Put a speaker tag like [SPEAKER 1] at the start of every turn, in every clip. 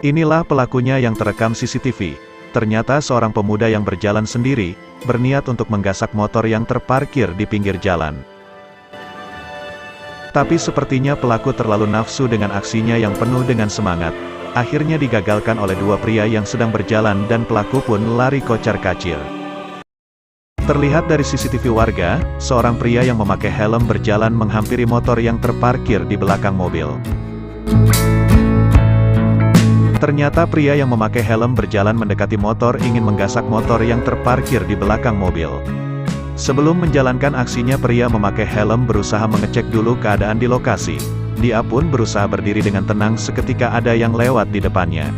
[SPEAKER 1] Inilah pelakunya yang terekam CCTV. Ternyata seorang pemuda yang berjalan sendiri, berniat untuk menggasak motor yang terparkir di pinggir jalan. Tapi sepertinya pelaku terlalu nafsu dengan aksinya yang penuh dengan semangat. Akhirnya digagalkan oleh dua pria yang sedang berjalan dan pelaku pun lari kocar-kacir. Terlihat dari CCTV warga, seorang pria yang memakai helm berjalan menghampiri motor yang terparkir di belakang mobil. Ternyata pria yang memakai helm berjalan mendekati motor ingin menggasak motor yang terparkir di belakang mobil. Sebelum menjalankan aksinya, pria memakai helm berusaha mengecek dulu keadaan di lokasi. Dia pun berusaha berdiri dengan tenang seketika ada yang lewat di depannya.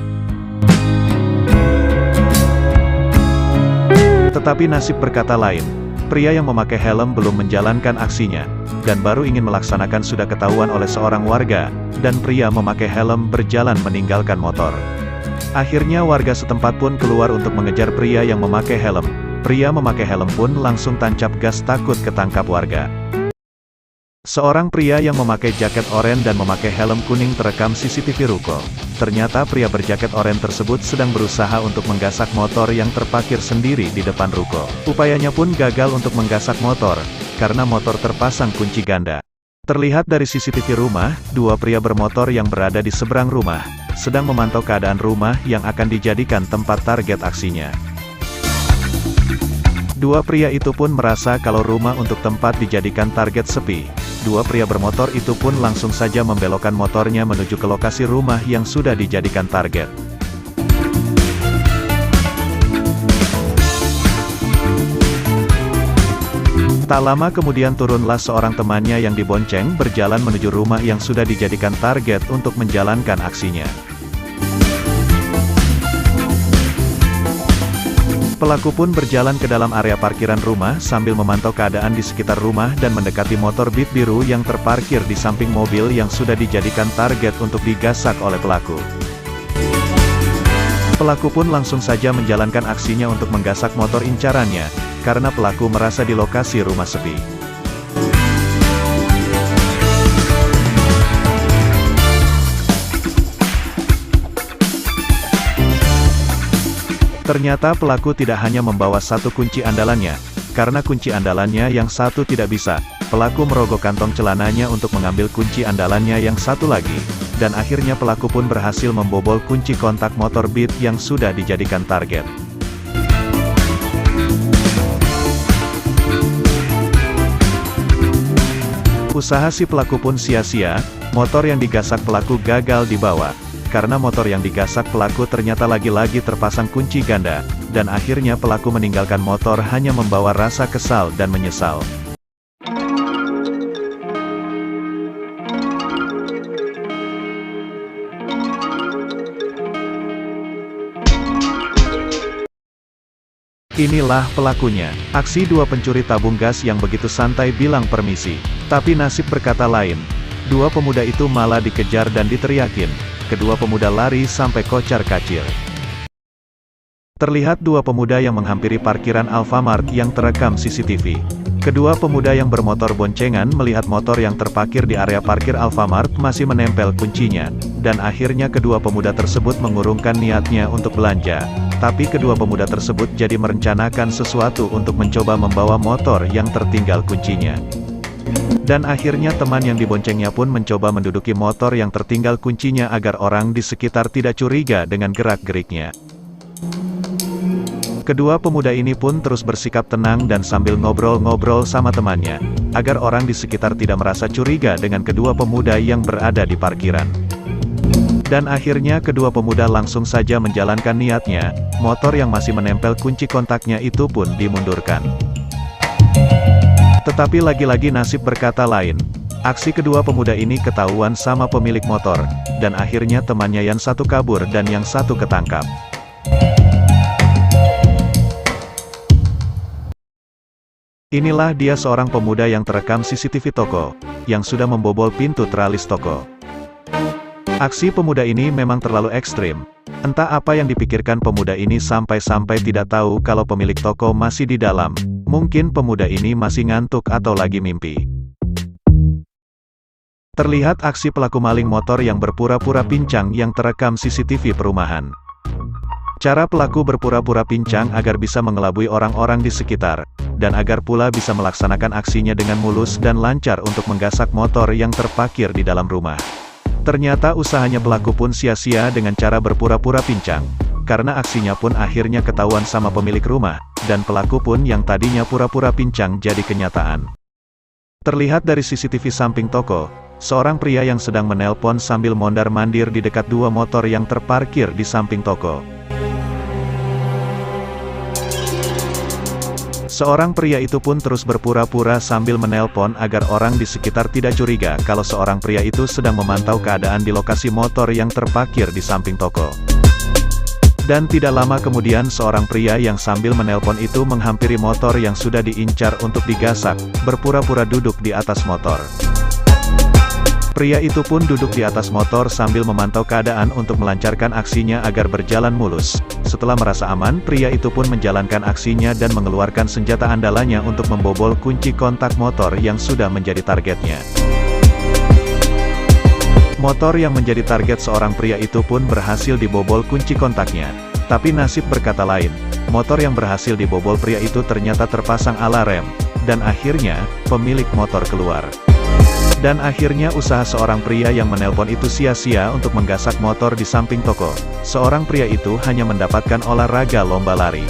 [SPEAKER 1] Tetapi nasib berkata lain. Pria yang memakai helm belum menjalankan aksinya, dan baru ingin melaksanakan sudah ketahuan oleh seorang warga, dan pria memakai helm berjalan meninggalkan motor. Akhirnya warga setempat pun keluar untuk mengejar pria yang memakai helm. Pria memakai helm pun langsung tancap gas takut ketangkap warga. Seorang pria yang memakai jaket oranye dan memakai helm kuning terekam CCTV ruko. Ternyata pria berjaket oranye tersebut sedang berusaha untuk menggasak motor yang terparkir sendiri di depan ruko. Upayanya pun gagal untuk menggasak motor, karena motor terpasang kunci ganda. Terlihat dari CCTV rumah, dua pria bermotor yang berada di seberang rumah, sedang memantau keadaan rumah yang akan dijadikan tempat target aksinya. Dua pria itu pun merasa kalau rumah untuk tempat dijadikan target sepi. Dua pria bermotor itu pun langsung saja membelokkan motornya menuju ke lokasi rumah yang sudah dijadikan target. Tak lama kemudian turunlah seorang temannya yang dibonceng berjalan menuju rumah yang sudah dijadikan target untuk menjalankan aksinya. Pelaku pun berjalan ke dalam area parkiran rumah sambil memantau keadaan di sekitar rumah dan mendekati motor Beat biru yang terparkir di samping mobil yang sudah dijadikan target untuk digasak oleh pelaku. Pelaku pun langsung saja menjalankan aksinya untuk menggasak motor incarannya, karena pelaku merasa di lokasi rumah sepi. Ternyata pelaku tidak hanya membawa satu kunci andalannya, karena kunci andalannya yang satu tidak bisa, pelaku merogoh kantong celananya untuk mengambil kunci andalannya yang satu lagi, dan akhirnya pelaku pun berhasil membobol kunci kontak motor Beat yang sudah dijadikan target. Usaha si pelaku pun sia-sia, motor yang digasak pelaku gagal dibawa. Karena motor yang digasak pelaku ternyata lagi-lagi terpasang kunci ganda, dan akhirnya pelaku meninggalkan motor hanya membawa rasa kesal dan menyesal. Inilah pelakunya. Aksi dua pencuri tabung gas yang begitu santai bilang permisi. Tapi nasib berkata lain. Dua pemuda itu malah dikejar dan diteriakin. Kedua pemuda lari sampai kocar-kacir. Terlihat dua pemuda yang menghampiri parkiran Alfamart yang terekam CCTV. Kedua pemuda yang bermotor boncengan melihat motor yang terparkir di area parkir Alfamart masih menempel kuncinya, dan akhirnya kedua pemuda tersebut mengurungkan niatnya untuk belanja. Tapi kedua pemuda tersebut jadi merencanakan sesuatu untuk mencoba membawa motor yang tertinggal kuncinya. Dan akhirnya teman yang diboncengnya pun mencoba menduduki motor yang tertinggal kuncinya agar orang di sekitar tidak curiga dengan gerak-geriknya. Kedua pemuda ini pun terus bersikap tenang dan sambil ngobrol-ngobrol sama temannya, agar orang di sekitar tidak merasa curiga dengan kedua pemuda yang berada di parkiran. Dan akhirnya kedua pemuda langsung saja menjalankan niatnya, motor yang masih menempel kunci kontaknya itu pun dimundurkan. Tetapi lagi-lagi nasib berkata lain. Aksi kedua pemuda ini ketahuan sama pemilik motor, dan akhirnya temannya yang satu kabur dan yang satu ketangkap. Inilah dia seorang pemuda yang terekam CCTV toko, yang sudah membobol pintu teralis toko. Aksi pemuda ini memang terlalu ekstrim. Entah apa yang dipikirkan pemuda ini sampai-sampai tidak tahu kalau pemilik toko masih di dalam. Mungkin pemuda ini masih ngantuk atau lagi mimpi. Terlihat aksi pelaku maling motor yang berpura-pura pincang yang terekam CCTV perumahan. Cara pelaku berpura-pura pincang agar bisa mengelabui orang-orang di sekitar, dan agar pula bisa melaksanakan aksinya dengan mulus dan lancar untuk menggasak motor yang terparkir di dalam rumah. Ternyata usahanya pelaku pun sia-sia dengan cara berpura-pura pincang, karena aksinya pun akhirnya ketahuan sama pemilik rumah, dan pelaku pun yang tadinya pura-pura pincang jadi kenyataan. Terlihat dari CCTV samping toko, seorang pria yang sedang menelpon sambil mondar-mandir di dekat dua motor yang terparkir di samping toko. Seorang pria itu pun terus berpura-pura sambil menelpon agar orang di sekitar tidak curiga kalau seorang pria itu sedang memantau keadaan di lokasi motor yang terparkir di samping toko. Dan tidak lama kemudian seorang pria yang sambil menelpon itu menghampiri motor yang sudah diincar untuk digasak, berpura-pura duduk di atas motor. Pria itu pun duduk di atas motor sambil memantau keadaan untuk melancarkan aksinya agar berjalan mulus. Setelah merasa aman, pria itu pun menjalankan aksinya dan mengeluarkan senjata andalannya untuk membobol kunci kontak motor yang sudah menjadi targetnya. Motor yang menjadi target seorang pria itu pun berhasil dibobol kunci kontaknya. Tapi nasib berkata lain, motor yang berhasil dibobol pria itu ternyata terpasang alarm, dan akhirnya, pemilik motor keluar. Dan akhirnya usaha seorang pria yang menelpon itu sia-sia untuk menggasak motor di samping toko. Seorang pria itu hanya mendapatkan olahraga lomba lari.